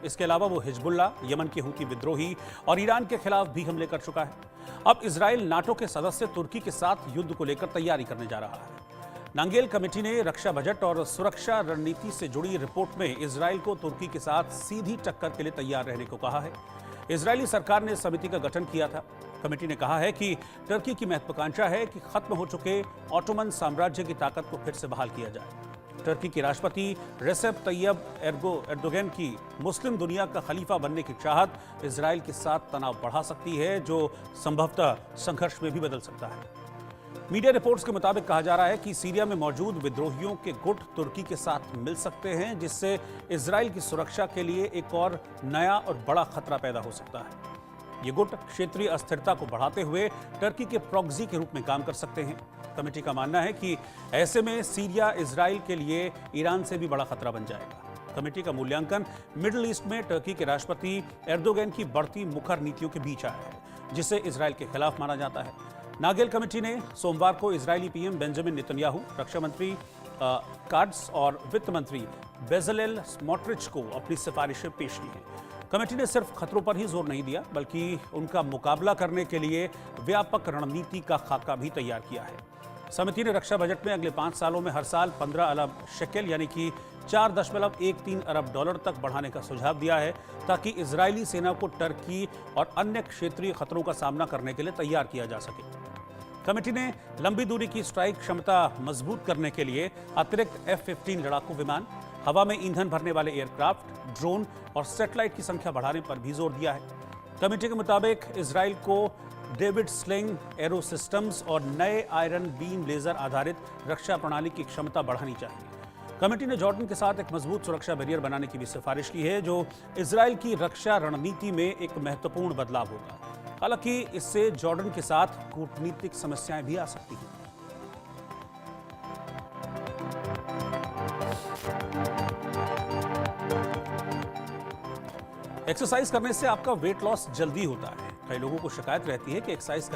इसके अलावा वो हिजबुल्ला, यमन के हूती विद्रोही और ईरान के खिलाफ भी हमले कर चुका है। अब इजराइल नाटो के सदस्य तुर्की के साथ युद्ध को लेकर तैयारी करने जा रहा है। नांगेल कमेटी ने रक्षा बजट और सुरक्षा रणनीति से जुड़ी रिपोर्ट में इजराइल को तुर्की के साथ सीधी टक्कर के लिए तैयार रहने को कहा है। इजरायली सरकार ने समिति का गठन किया था। कमेटी ने कहा है कि टर्की की महत्वाकांक्षा है कि खत्म हो चुके ऑटोमन साम्राज्य की ताकत को फिर से बहाल किया जाए। टर्की के राष्ट्रपति रेसेप तैयब एर्दोगन की मुस्लिम दुनिया का खलीफा बनने की चाहत इजराइल के साथ तनाव बढ़ा सकती है, जो संभवतः संघर्ष में भी बदल सकता है। मीडिया रिपोर्ट्स के मुताबिक कहा जा रहा है कि सीरिया में मौजूद विद्रोहियों के गुट तुर्की के साथ मिल सकते हैं, जिससे इजराइल की सुरक्षा के लिए एक और नया और बड़ा खतरा पैदा हो सकता है। ये गुट क्षेत्रीय अस्थिरता को बढ़ाते हुए टर्की के प्रॉक्सी के रूप में काम कर सकते हैं। कमेटी का मानना है कि ऐसे में सीरिया इजराइल के लिए ईरान से भी बड़ा खतरा बन जाएगा। कमेटी का मूल्यांकन मिडिल ईस्ट में टर्की के राष्ट्रपति एर्दोगन की बढ़ती मुखर नीतियों के बीच आया है, जिसे इजराइल के खिलाफ माना जाता है। नागेल कमेटी ने सोमवार को इजरायली पीएम बेंजामिन नेतन्याहू, रक्षा मंत्री काट्स और वित्त मंत्री बेजलेल स्मोट्रिच को अपनी सिफारिशें पेश की हैं। कमेटी ने सिर्फ खतरों पर ही जोर नहीं दिया, बल्कि उनका मुकाबला करने के लिए व्यापक रणनीति का खाका भी तैयार किया है। समिति ने रक्षा बजट में अगले 5 सालों में हर साल 15 अरब शेकेल यानी कि 4.13 अरब डॉलर तक बढ़ाने का सुझाव दिया है, ताकि इजरायली सेना को टर्की और अन्य क्षेत्रीय खतरों का सामना करने के लिए तैयार किया जा सके। कमेटी ने लंबी दूरी की स्ट्राइक क्षमता मजबूत करने के लिए अतिरिक्त F-15 लड़ाकू विमान, हवा में ईंधन भरने वाले एयरक्राफ्ट, ड्रोन और सैटेलाइट की संख्या बढ़ाने पर भी जोर दिया है। कमेटी के मुताबिक इजराइल को डेविड स्लिंग एरो सिस्टम्स और नए आयरन बीम लेजर आधारित रक्षा प्रणाली की क्षमता बढ़ानी चाहिए। कमेटी ने जॉर्डन के साथ एक मजबूत सुरक्षा बैरियर बनाने की भी सिफारिश की है, जो इजराइल की रक्षा रणनीति में एक महत्वपूर्ण बदलाव होगा। हालांकि इससे जॉर्डन के साथ कूटनीतिक समस्याएं भी आ सकती हैं। एक्सरसाइज करने से आपका वेट लॉस जल्दी होता है। कई लोगों को शिकायत रहती है कि एक्सरसाइज